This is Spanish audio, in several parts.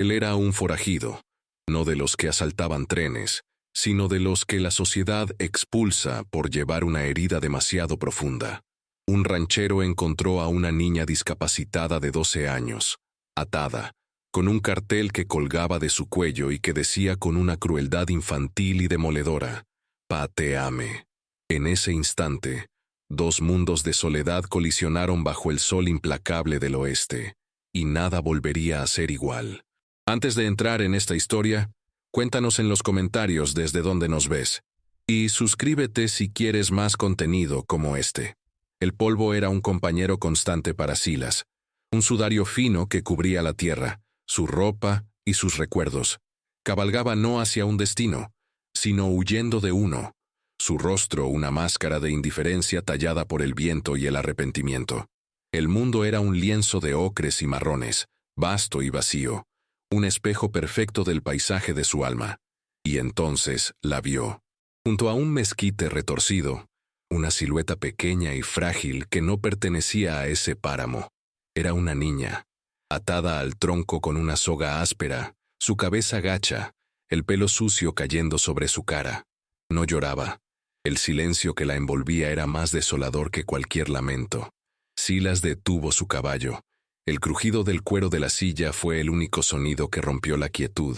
Él era un forajido, no de los que asaltaban trenes, sino de los que la sociedad expulsa por llevar una herida demasiado profunda. Un ranchero encontró a una niña discapacitada de 12 años, atada, con un cartel que colgaba de su cuello y que decía con una crueldad infantil y demoledora: «Pateame». En ese instante, dos mundos de soledad colisionaron bajo el sol implacable del oeste, y nada volvería a ser igual. Antes de entrar en esta historia, cuéntanos en los comentarios desde dónde nos ves, y suscríbete si quieres más contenido como este. El polvo era un compañero constante para Silas, un sudario fino que cubría la tierra, su ropa y sus recuerdos. Cabalgaba no hacia un destino, sino huyendo de uno, su rostro una máscara de indiferencia tallada por el viento y el arrepentimiento. El mundo era un lienzo de ocres y marrones, vasto y vacío, un espejo perfecto del paisaje de su alma. Y entonces la vio. Junto a un mezquite retorcido, una silueta pequeña y frágil que no pertenecía a ese páramo. Era una niña, atada al tronco con una soga áspera, su cabeza gacha, el pelo sucio cayendo sobre su cara. No lloraba. El silencio que la envolvía era más desolador que cualquier lamento. Silas detuvo su caballo. El crujido del cuero de la silla fue el único sonido que rompió la quietud.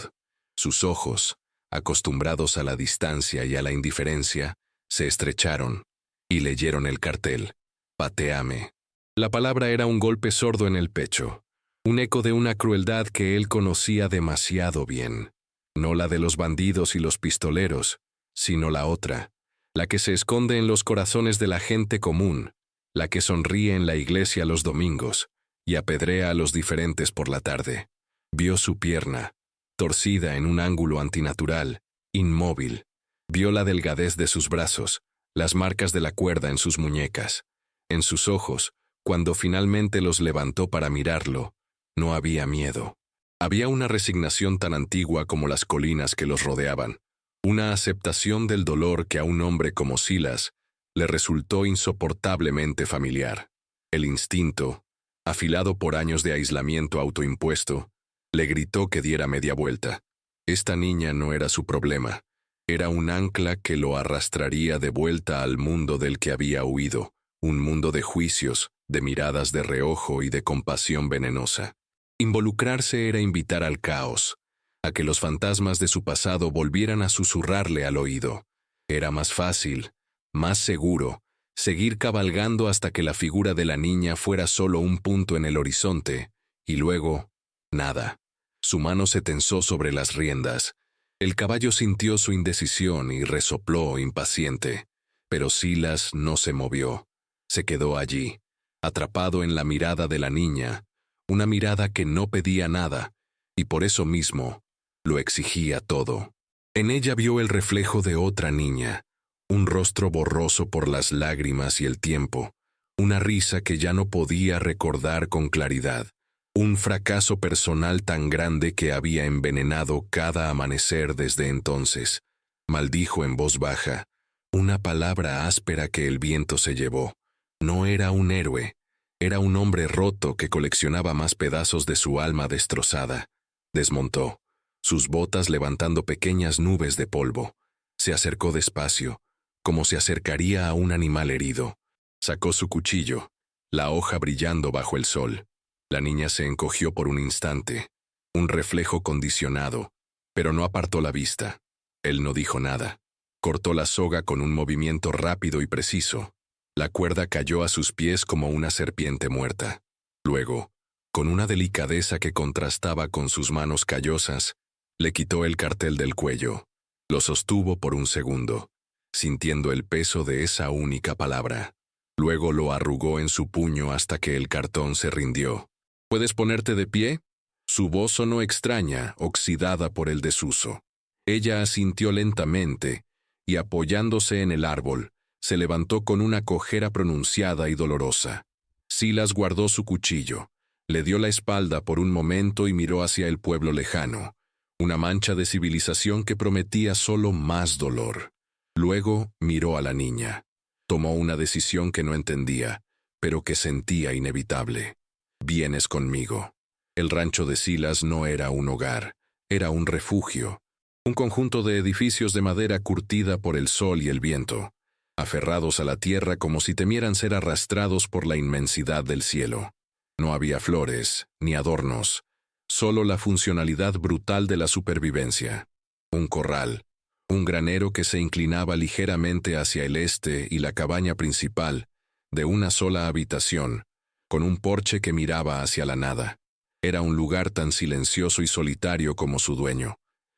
Sus ojos, acostumbrados a la distancia y a la indiferencia, se estrecharon y leyeron el cartel: «Pateame». La palabra era un golpe sordo en el pecho, un eco de una crueldad que él conocía demasiado bien. No la de los bandidos y los pistoleros, sino la otra, la que se esconde en los corazones de la gente común, la que sonríe en la iglesia los domingos y apedrea a los diferentes por la tarde. Vio su pierna, torcida en un ángulo antinatural, inmóvil. Vio la delgadez de sus brazos, las marcas de la cuerda en sus muñecas. En sus ojos, cuando finalmente los levantó para mirarlo, no había miedo. Había una resignación tan antigua como las colinas que los rodeaban, una aceptación del dolor que a un hombre como Silas le resultó insoportablemente familiar. El instinto, afilado por años de aislamiento autoimpuesto, le gritó que diera media vuelta. Esta niña no era su problema, era un ancla que lo arrastraría de vuelta al mundo del que había huido, un mundo de juicios, de miradas de reojo y de compasión venenosa. Involucrarse era invitar al caos, a que los fantasmas de su pasado volvieran a susurrarle al oído. Era más fácil, más seguro, seguir cabalgando hasta que la figura de la niña fuera solo un punto en el horizonte, y luego, nada. Su mano se tensó sobre las riendas. El caballo sintió su indecisión y resopló impaciente, pero Silas no se movió. Se quedó allí, atrapado en la mirada de la niña, una mirada que no pedía nada, y por eso mismo lo exigía todo. En ella vio el reflejo de otra niña, un rostro borroso por las lágrimas y el tiempo, una risa que ya no podía recordar con claridad, un fracaso personal tan grande que había envenenado cada amanecer desde entonces. Maldijo en voz baja, una palabra áspera que el viento se llevó. No era un héroe, era un hombre roto que coleccionaba más pedazos de su alma destrozada. Desmontó, sus botas levantando pequeñas nubes de polvo. Se acercó despacio, como se acercaría a un animal herido. Sacó su cuchillo, la hoja brillando bajo el sol. La niña se encogió por un instante, un reflejo condicionado, pero no apartó la vista. Él no dijo nada. Cortó la soga con un movimiento rápido y preciso. La cuerda cayó a sus pies como una serpiente muerta. Luego, con una delicadeza que contrastaba con sus manos callosas, le quitó el cartel del cuello. Lo sostuvo por un segundo, sintiendo el peso de esa única palabra. Luego lo arrugó en su puño hasta que el cartón se rindió. ¿Puedes ponerte de pie? Su voz sonó extraña, oxidada por el desuso. Ella asintió lentamente, y apoyándose en el árbol, se levantó con una cojera pronunciada y dolorosa. Silas guardó su cuchillo, le dio la espalda por un momento y miró hacia el pueblo lejano, una mancha de civilización que prometía solo más dolor. Luego miró a la niña. Tomó una decisión que no entendía, pero que sentía inevitable. «Vienes conmigo». El rancho de Silas no era un hogar, era un refugio, un conjunto de edificios de madera curtida por el sol y el viento, aferrados a la tierra como si temieran ser arrastrados por la inmensidad del cielo. No había flores, ni adornos, solo la funcionalidad brutal de la supervivencia. Un corral, un granero que se inclinaba ligeramente hacia el este y la cabaña principal, de una sola habitación, con un porche que miraba hacia la nada. Era un lugar tan silencioso y solitario como su dueño.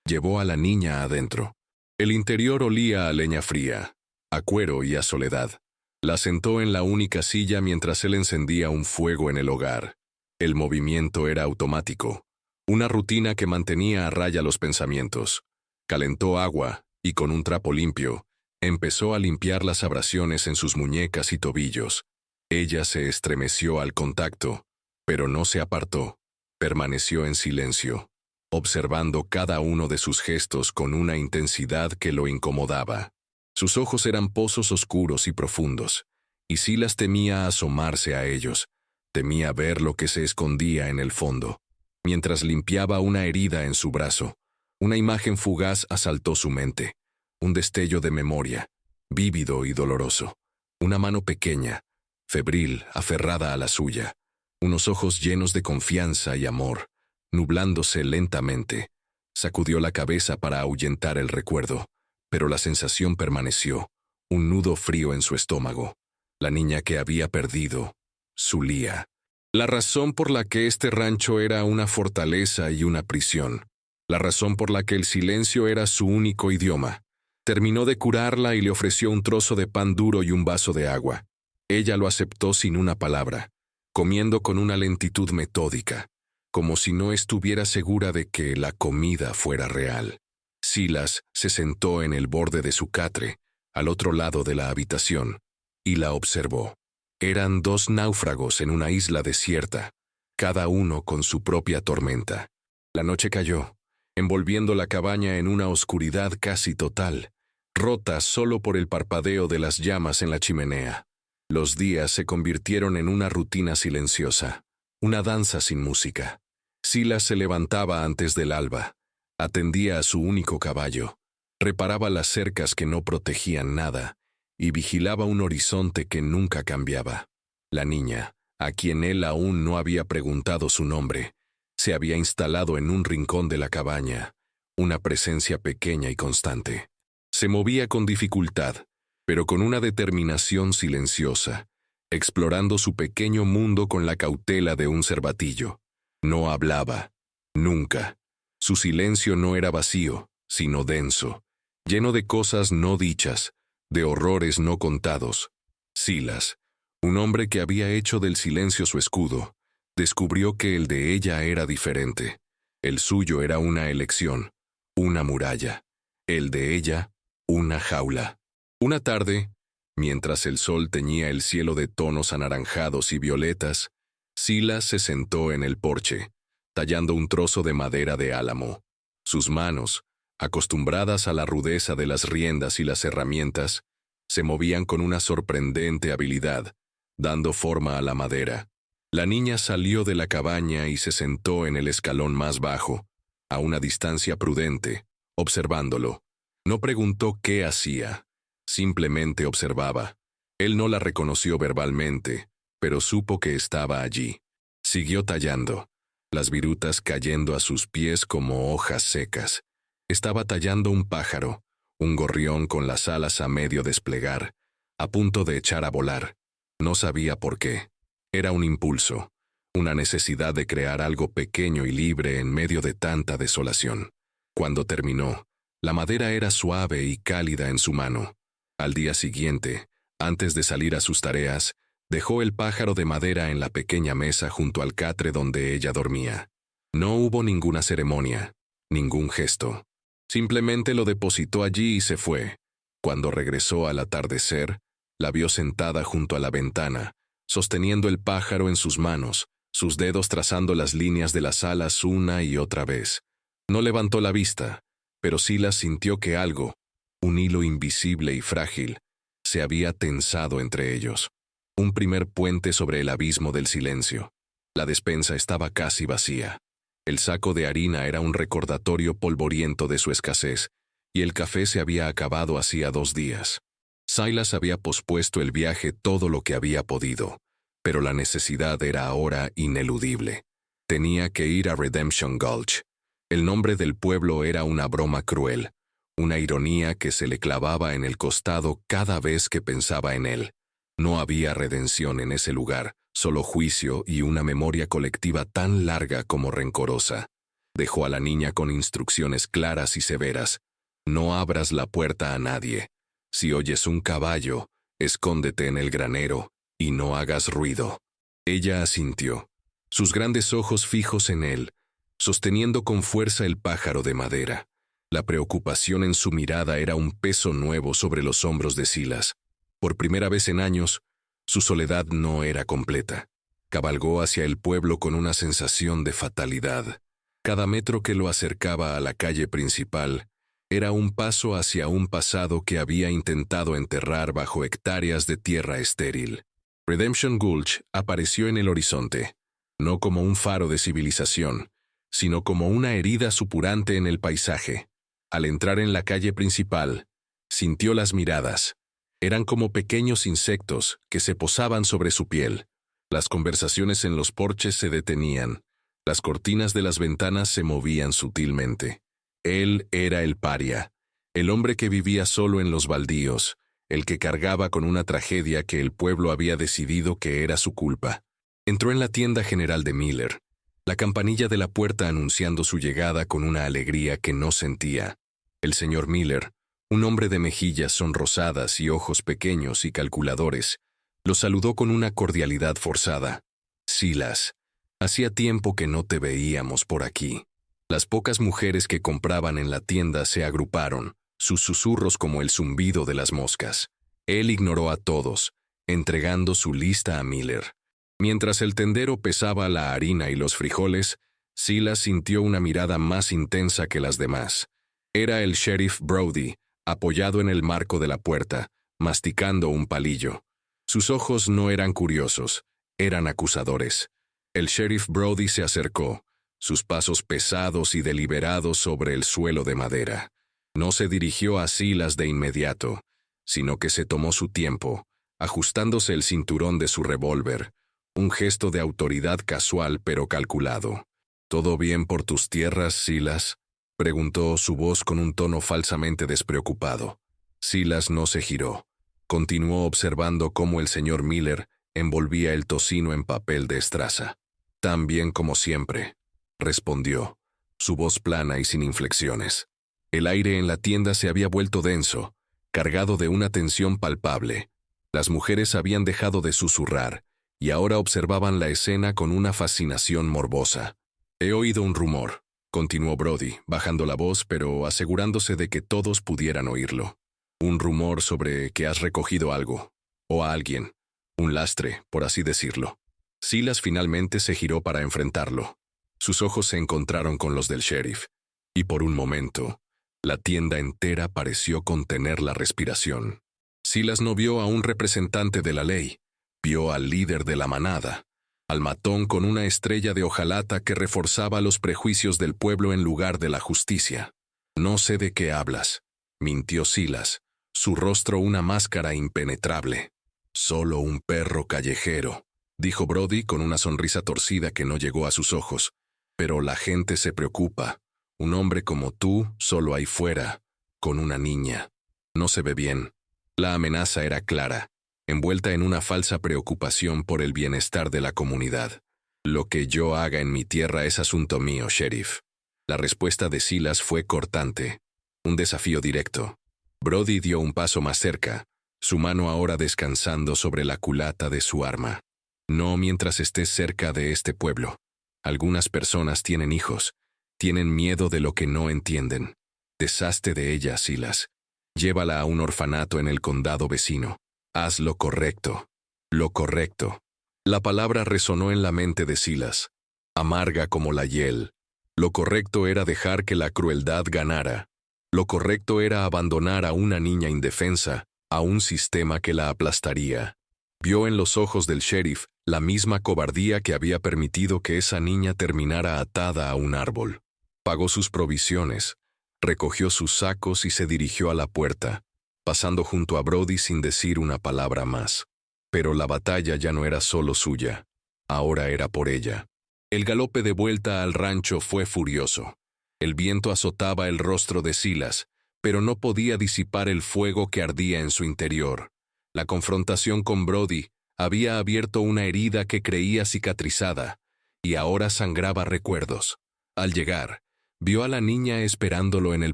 Llevó a la niña adentro. El interior olía a leña fría, a cuero y a soledad. La sentó en la única silla mientras él encendía un fuego en el hogar. El movimiento era automático, una rutina que mantenía a raya los pensamientos. Calentó agua y con un trapo limpio, empezó a limpiar las abrasiones en sus muñecas y tobillos. Ella se estremeció al contacto, pero no se apartó. Permaneció en silencio, observando cada uno de sus gestos con una intensidad que lo incomodaba. Sus ojos eran pozos oscuros y profundos, y Silas temía asomarse a ellos, temía ver lo que se escondía en el fondo. Mientras limpiaba una herida en su brazo, una imagen fugaz asaltó su mente, un destello de memoria, vívido y doloroso. Una mano pequeña, febril, aferrada a la suya, unos ojos llenos de confianza y amor, nublándose lentamente. Sacudió la cabeza para ahuyentar el recuerdo, pero la sensación permaneció, un nudo frío en su estómago. La niña que había perdido, su Lía. La razón por la que este rancho era una fortaleza y una prisión. La razón por la que el silencio era su único idioma. Terminó de curarla y le ofreció un trozo de pan duro y un vaso de agua. Ella lo aceptó sin una palabra, comiendo con una lentitud metódica, como si no estuviera segura de que la comida fuera real. Silas se sentó en el borde de su catre, al otro lado de la habitación, y la observó. Eran dos náufragos en una isla desierta, cada uno con su propia tormenta. La noche cayó, envolviendo la cabaña en una oscuridad casi total, rota solo por el parpadeo de las llamas en la chimenea. Los días se convirtieron en una rutina silenciosa, una danza sin música. Silas se levantaba antes del alba, atendía a su único caballo, reparaba las cercas que no protegían nada y vigilaba un horizonte que nunca cambiaba. La niña, a quien él aún no había preguntado su nombre, se había instalado en un rincón de la cabaña, una presencia pequeña y constante. Se movía con dificultad, pero con una determinación silenciosa, explorando su pequeño mundo con la cautela de un cervatillo. No hablaba, nunca. Su silencio no era vacío, sino denso, lleno de cosas no dichas, de horrores no contados. Silas, un hombre que había hecho del silencio su escudo, descubrió que el de ella era diferente. El suyo era una elección, una muralla. El de ella, una jaula. Una tarde, mientras el sol teñía el cielo de tonos anaranjados y violetas, Silas se sentó en el porche, tallando un trozo de madera de álamo. Sus manos, acostumbradas a la rudeza de las riendas y las herramientas, se movían con una sorprendente habilidad, dando forma a la madera. La niña salió de la cabaña y se sentó en el escalón más bajo, a una distancia prudente, observándolo. No preguntó qué hacía, simplemente observaba. Él no la reconoció verbalmente, pero supo que estaba allí. Siguió tallando, las virutas cayendo a sus pies como hojas secas. Estaba tallando un pájaro, un gorrión con las alas a medio desplegar, a punto de echar a volar. No sabía por qué. Era un impulso, una necesidad de crear algo pequeño y libre en medio de tanta desolación. Cuando terminó, la madera era suave y cálida en su mano. Al día siguiente, antes de salir a sus tareas, dejó el pájaro de madera en la pequeña mesa junto al catre donde ella dormía. No hubo ninguna ceremonia, ningún gesto. Simplemente lo depositó allí y se fue. Cuando regresó al atardecer, la vio sentada junto a la ventana, sosteniendo el pájaro en sus manos, sus dedos trazando las líneas de las alas una y otra vez. No levantó la vista, pero Silas sintió que algo, un hilo invisible y frágil, se había tensado entre ellos. Un primer puente sobre el abismo del silencio. La despensa estaba casi vacía. El saco de harina era un recordatorio polvoriento de su escasez, y el café se había acabado hacía 2 días. Silas había pospuesto el viaje todo lo que había podido, pero la necesidad era ahora ineludible. Tenía que ir a Redemption Gulch. El nombre del pueblo era una broma cruel, una ironía que se le clavaba en el costado cada vez que pensaba en él. No había redención en ese lugar, solo juicio y una memoria colectiva tan larga como rencorosa. Dejó a la niña con instrucciones claras y severas. No abras la puerta a nadie. Si oyes un caballo, escóndete en el granero y no hagas ruido. Ella asintió, sus grandes ojos fijos en él, sosteniendo con fuerza el pájaro de madera. La preocupación en su mirada era un peso nuevo sobre los hombros de Silas. Por primera vez en años, su soledad no era completa. Cabalgó hacia el pueblo con una sensación de fatalidad. Cada metro que lo acercaba a la calle principal era un paso hacia un pasado que había intentado enterrar bajo hectáreas de tierra estéril. Redemption Gulch apareció en el horizonte, no como un faro de civilización, sino como una herida supurante en el paisaje. Al entrar en la calle principal, sintió las miradas. Eran como pequeños insectos que se posaban sobre su piel. Las conversaciones en los porches se detenían. Las cortinas de las ventanas se movían sutilmente. Él era el paria, el hombre que vivía solo en los baldíos, el que cargaba con una tragedia que el pueblo había decidido que era su culpa. Entró en la tienda general de Miller, la campanilla de la puerta anunciando su llegada con una alegría que no sentía. El señor Miller, un hombre de mejillas sonrosadas y ojos pequeños y calculadores, lo saludó con una cordialidad forzada. Silas, hacía tiempo que no te veíamos por aquí. Las pocas mujeres que compraban en la tienda se agruparon, sus susurros como el zumbido de las moscas. Él ignoró a todos, entregando su lista a Miller. Mientras el tendero pesaba la harina y los frijoles, Silas sintió una mirada más intensa que las demás. Era el sheriff Brody, apoyado en el marco de la puerta, masticando un palillo. Sus ojos no eran curiosos, eran acusadores. El sheriff Brody se acercó, sus pasos pesados y deliberados sobre el suelo de madera. No se dirigió a Silas de inmediato, sino que se tomó su tiempo, ajustándose el cinturón de su revólver, un gesto de autoridad casual pero calculado. ¿Todo bien por tus tierras, Silas?, preguntó su voz con un tono falsamente despreocupado. Silas no se giró. Continuó observando cómo el señor Miller envolvía el tocino en papel de estraza. Tan bien como siempre, respondió, su voz plana y sin inflexiones. El aire en la tienda se había vuelto denso, cargado de una tensión palpable. Las mujeres habían dejado de susurrar, y ahora observaban la escena con una fascinación morbosa. He oído un rumor, continuó Brody, bajando la voz pero asegurándose de que todos pudieran oírlo. Un rumor sobre que has recogido algo, o a alguien, un lastre, por así decirlo. Silas finalmente se giró para enfrentarlo. Sus ojos se encontraron con los del sheriff, y por un momento, la tienda entera pareció contener la respiración. Silas no vio a un representante de la ley, vio al líder de la manada, al matón con una estrella de hojalata que reforzaba los prejuicios del pueblo en lugar de la justicia. No sé de qué hablas, mintió Silas, su rostro una máscara impenetrable. Solo un perro callejero, dijo Brody con una sonrisa torcida que no llegó a sus ojos. Pero la gente se preocupa. Un hombre como tú solo ahí fuera, con una niña. No se ve bien. La amenaza era clara, envuelta en una falsa preocupación por el bienestar de la comunidad. Lo que yo haga en mi tierra es asunto mío, sheriff. La respuesta de Silas fue cortante, un desafío directo. Brody dio un paso más cerca, su mano ahora descansando sobre la culata de su arma. No mientras estés cerca de este pueblo. Algunas personas tienen hijos, tienen miedo de lo que no entienden. Deshazte de ella, Silas. Llévala a un orfanato en el condado vecino. Haz lo correcto. Lo correcto. La palabra resonó en la mente de Silas, amarga como la hiel. Lo correcto era dejar que la crueldad ganara. Lo correcto era abandonar a una niña indefensa, a un sistema que la aplastaría. Vio en los ojos del sheriff la misma cobardía que había permitido que esa niña terminara atada a un árbol. Pagó sus provisiones, recogió sus sacos y se dirigió a la puerta, pasando junto a Brody sin decir una palabra más. Pero la batalla ya no era solo suya, ahora era por ella. El galope de vuelta al rancho fue furioso. El viento azotaba el rostro de Silas, pero no podía disipar el fuego que ardía en su interior. La confrontación con Brody había abierto una herida que creía cicatrizada, y ahora sangraba recuerdos. Al llegar, vio a la niña esperándolo en el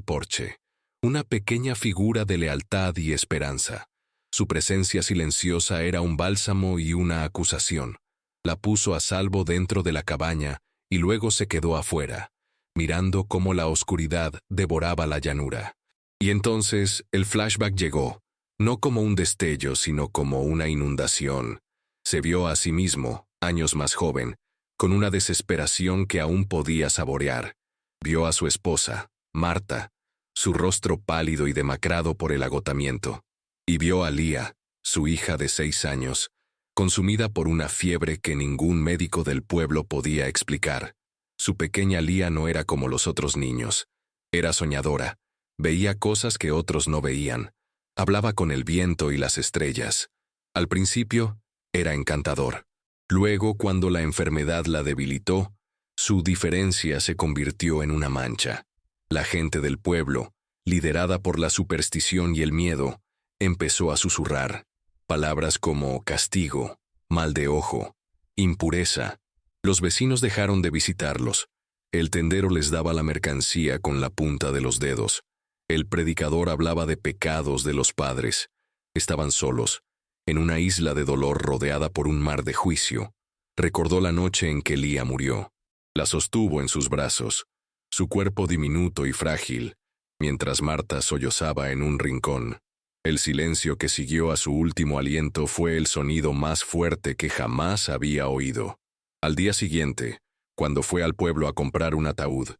porche, una pequeña figura de lealtad y esperanza. Su presencia silenciosa era un bálsamo y una acusación. La puso a salvo dentro de la cabaña y luego se quedó afuera, mirando cómo la oscuridad devoraba la llanura. Y entonces el flashback llegó, no como un destello, sino como una inundación. Se vio a sí mismo, años más joven, con una desesperación que aún podía saborear. Vio a su esposa, Marta, su rostro pálido y demacrado por el agotamiento. Y vio a Lía, su hija de 6 años, consumida por una fiebre que ningún médico del pueblo podía explicar. Su pequeña Lía no era como los otros niños. Era soñadora, veía cosas que otros no veían, hablaba con el viento y las estrellas. Al principio, era encantador. Luego, cuando la enfermedad la debilitó, su diferencia se convirtió en una mancha. La gente del pueblo, liderada por la superstición y el miedo, empezó a susurrar palabras como castigo, mal de ojo, impureza. Los vecinos dejaron de visitarlos. El tendero les daba la mercancía con la punta de los dedos. El predicador hablaba de pecados de los padres. Estaban solos, en una isla de dolor rodeada por un mar de juicio. Recordó la noche en que Lía murió. La sostuvo en sus brazos, su cuerpo diminuto y frágil, mientras Marta sollozaba en un rincón. El silencio que siguió a su último aliento fue el sonido más fuerte que jamás había oído. Al día siguiente, cuando fue al pueblo a comprar un ataúd,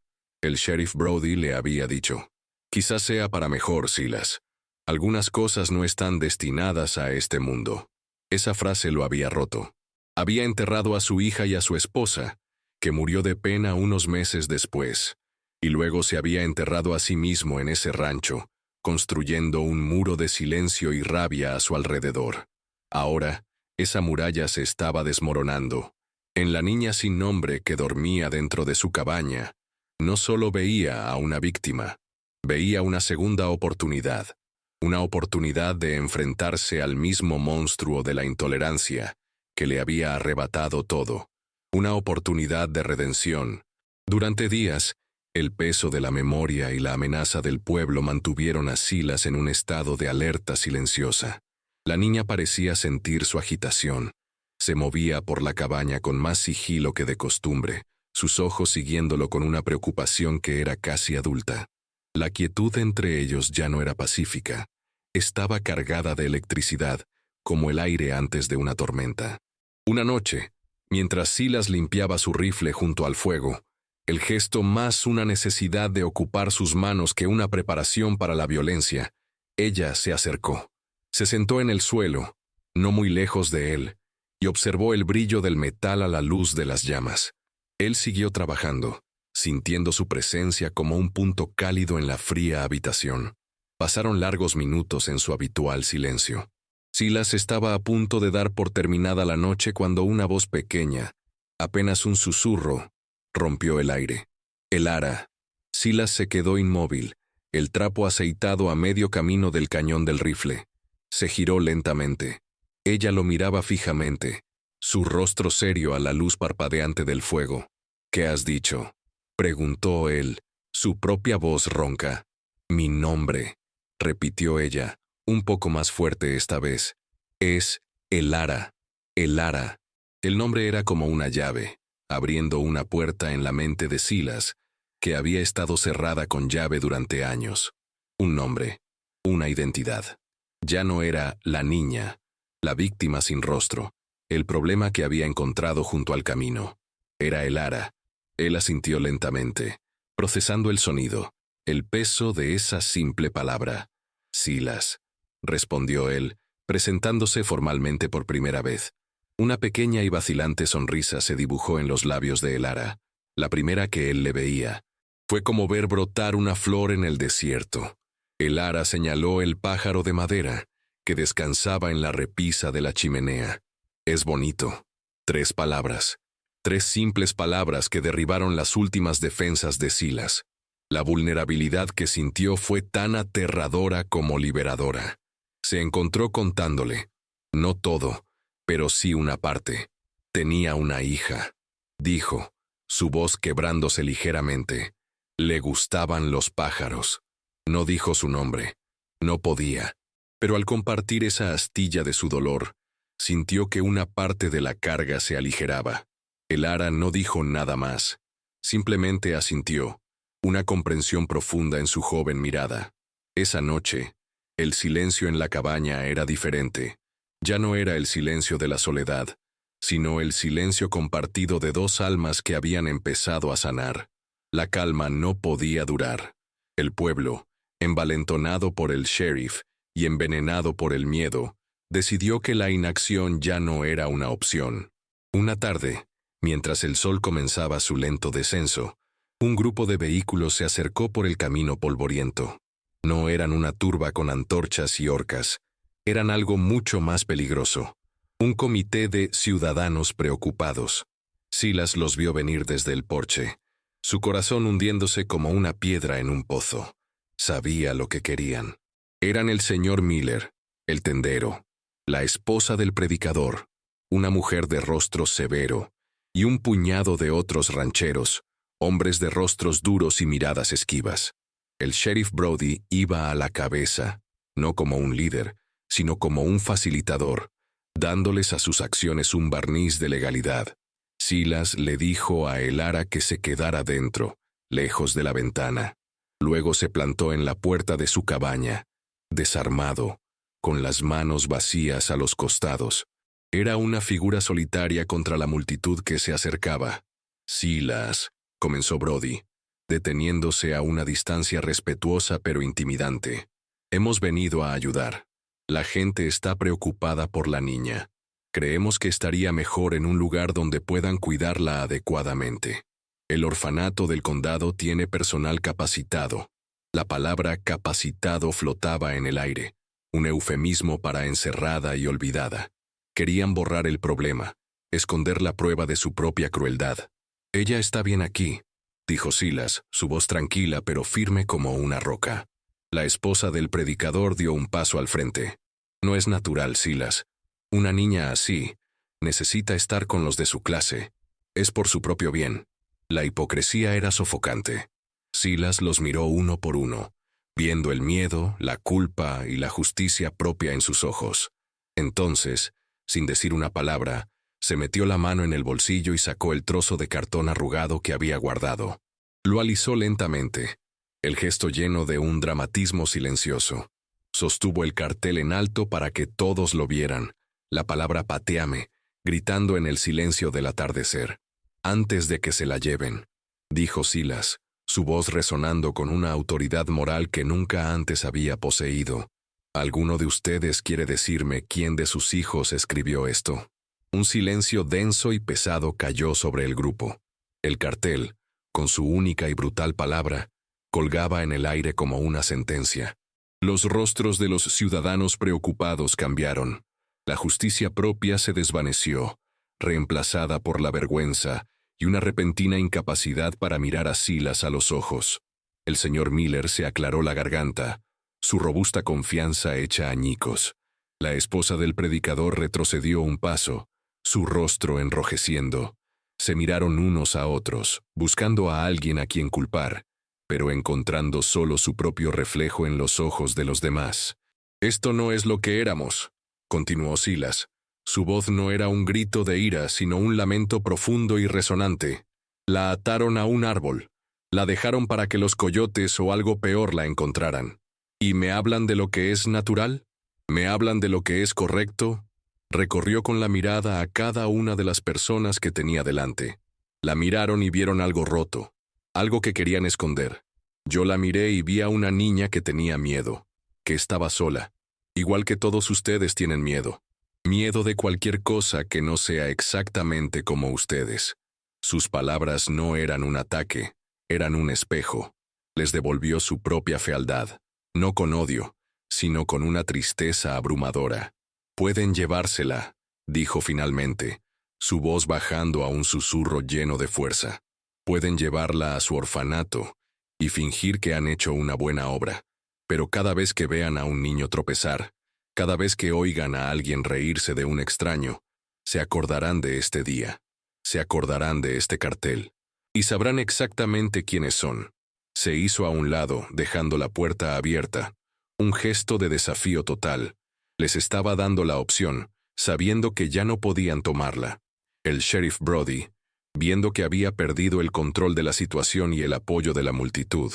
el sheriff Brody le había dicho: «Quizás sea para mejor, Silas. Algunas cosas no están destinadas a este mundo». Esa frase lo había roto. Había enterrado a su hija y a su esposa, que murió de pena unos meses después, y luego se había enterrado a sí mismo en ese rancho, construyendo un muro de silencio y rabia a su alrededor. Ahora, esa muralla se estaba desmoronando. En la niña sin nombre que dormía dentro de su cabaña, no solo veía a una víctima, veía una segunda oportunidad, una oportunidad de enfrentarse al mismo monstruo de la intolerancia que le había arrebatado todo, una oportunidad de redención. Durante días, el peso de la memoria y la amenaza del pueblo mantuvieron a Silas en un estado de alerta silenciosa. La niña parecía sentir su agitación. Se movía por la cabaña con más sigilo que de costumbre, sus ojos siguiéndolo con una preocupación que era casi adulta. La quietud entre ellos ya no era pacífica. Estaba cargada de electricidad, como el aire antes de una tormenta. Una noche, mientras Silas limpiaba su rifle junto al fuego, el gesto más una necesidad de ocupar sus manos que una preparación para la violencia, ella se acercó. Se sentó en el suelo, no muy lejos de él, y observó el brillo del metal a la luz de las llamas. Él siguió trabajando, sintiendo su presencia como un punto cálido en la fría habitación. Pasaron largos minutos en su habitual silencio. Silas estaba a punto de dar por terminada la noche cuando una voz pequeña, apenas un susurro, rompió el aire. El ara. Silas se quedó inmóvil, el trapo aceitado a medio camino del cañón del rifle. Se giró lentamente. Ella lo miraba fijamente, su rostro serio a la luz parpadeante del fuego. «¿Qué has dicho?», preguntó él, su propia voz ronca. «Mi nombre», repitió ella, un poco más fuerte esta vez. «Es el ara. El ara». El nombre era como una llave, abriendo una puerta en la mente de Silas, que había estado cerrada con llave durante años. Un nombre, una identidad. Ya no era la niña, la víctima sin rostro, el problema que había encontrado junto al camino. Era el ara. Él asintió lentamente, procesando el sonido, el peso de esa simple palabra. «Silas», respondió él, presentándose formalmente por primera vez. Una pequeña y vacilante sonrisa se dibujó en los labios de Elara, la primera que él le veía. Fue como ver brotar una flor en el desierto. Elara señaló el pájaro de madera que descansaba en la repisa de la chimenea. Es bonito. 3 palabras. 3 simples palabras que derribaron las últimas defensas de Silas. La vulnerabilidad que sintió fue tan aterradora como liberadora. Se encontró contándole. No todo, pero sí una parte. Tenía una hija. Dijo, su voz quebrándose ligeramente. Le gustaban los pájaros. No dijo su nombre. No podía. Pero al compartir esa astilla de su dolor, sintió que una parte de la carga se aligeraba. Elara no dijo nada más. Simplemente asintió, una comprensión profunda en su joven mirada. Esa noche, el silencio en la cabaña era diferente. Ya no era el silencio de la soledad, sino el silencio compartido de 2 almas que habían empezado a sanar. La calma no podía durar. El pueblo, envalentonado por el sheriff y envenenado por el miedo, decidió que la inacción ya no era una opción. Una tarde, mientras el sol comenzaba su lento descenso, un grupo de vehículos se acercó por el camino polvoriento. No eran una turba con antorchas y horcas, eran algo mucho más peligroso. Un comité de ciudadanos preocupados. Silas los vio venir desde el porche, su corazón hundiéndose como una piedra en un pozo. Sabía lo que querían. Eran el señor Miller, el tendero, la esposa del predicador, una mujer de rostro severo, y un puñado de otros rancheros, hombres de rostros duros y miradas esquivas. El sheriff Brody iba a la cabeza, no como un líder, sino como un facilitador, dándoles a sus acciones un barniz de legalidad. Silas le dijo a Elara que se quedara dentro, lejos de la ventana. Luego se plantó en la puerta de su cabaña, desarmado, con las manos vacías a los costados. Era una figura solitaria contra la multitud que se acercaba. Silas, comenzó Brody, deteniéndose a una distancia respetuosa pero intimidante. Hemos venido a ayudar. La gente está preocupada por la niña. Creemos que estaría mejor en un lugar donde puedan cuidarla adecuadamente. El orfanato del condado tiene personal capacitado. La palabra capacitado flotaba en el aire, un eufemismo para encerrada y olvidada. Querían borrar el problema, esconder la prueba de su propia crueldad. Ella está bien aquí, dijo Silas, su voz tranquila pero firme como una roca. La esposa del predicador dio un paso al frente. No es natural, Silas. Una niña así necesita estar con los de su clase. Es por su propio bien. La hipocresía era sofocante. Silas los miró uno por uno, viendo el miedo, la culpa y la justicia propia en sus ojos. Entonces, sin decir una palabra, se metió la mano en el bolsillo y sacó el trozo de cartón arrugado que había guardado. Lo alisó lentamente, el gesto lleno de un dramatismo silencioso. Sostuvo el cartel en alto para que todos lo vieran, la palabra patéame, gritando en el silencio del atardecer. Antes de que se la lleven, dijo Silas, su voz resonando con una autoridad moral que nunca antes había poseído. ¿Alguno de ustedes quiere decirme quién de sus hijos escribió esto? Un silencio denso y pesado cayó sobre el grupo. El cartel, con su única y brutal palabra, colgaba en el aire como una sentencia. Los rostros de los ciudadanos preocupados cambiaron. La justicia propia se desvaneció, reemplazada por la vergüenza y una repentina incapacidad para mirar a Silas a los ojos. El señor Miller se aclaró la garganta, su robusta confianza hecha añicos. La esposa del predicador retrocedió un paso, su rostro enrojeciendo. Se miraron unos a otros, buscando a alguien a quien culpar, pero encontrando solo su propio reflejo en los ojos de los demás. «Esto no es lo que éramos», continuó Silas. Su voz no era un grito de ira, sino un lamento profundo y resonante. La ataron a un árbol. La dejaron para que los coyotes o algo peor la encontraran. ¿Y me hablan de lo que es natural? ¿Me hablan de lo que es correcto? Recorrió con la mirada a cada una de las personas que tenía delante. La miraron y vieron algo roto, algo que querían esconder. Yo la miré y vi a una niña que tenía miedo, que estaba sola. Igual que todos ustedes tienen miedo. Miedo de cualquier cosa que no sea exactamente como ustedes. Sus palabras no eran un ataque, eran un espejo. Les devolvió su propia fealdad, no con odio, sino con una tristeza abrumadora. Pueden llevársela, dijo finalmente, su voz bajando a un susurro lleno de fuerza. Pueden llevarla a su orfanato y fingir que han hecho una buena obra. Pero cada vez que vean a un niño tropezar, cada vez que oigan a alguien reírse de un extraño, se acordarán de este día, se acordarán de este cartel, y sabrán exactamente quiénes son. Se hizo a un lado, dejando la puerta abierta, un gesto de desafío total. Les estaba dando la opción, sabiendo que ya no podían tomarla. El sheriff Brody, viendo que había perdido el control de la situación y el apoyo de la multitud,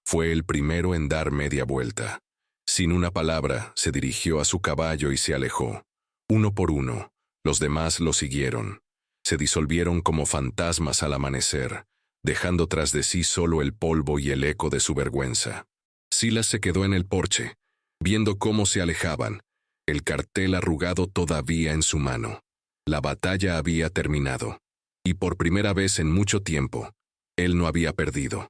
fue el primero en dar media vuelta. Sin una palabra, se dirigió a su caballo y se alejó. Uno por uno, los demás lo siguieron. Se disolvieron como fantasmas al amanecer, dejando tras de sí solo el polvo y el eco de su vergüenza. Silas se quedó en el porche, viendo cómo se alejaban, el cartel arrugado todavía en su mano. La batalla había terminado, y por primera vez en mucho tiempo, él no había perdido.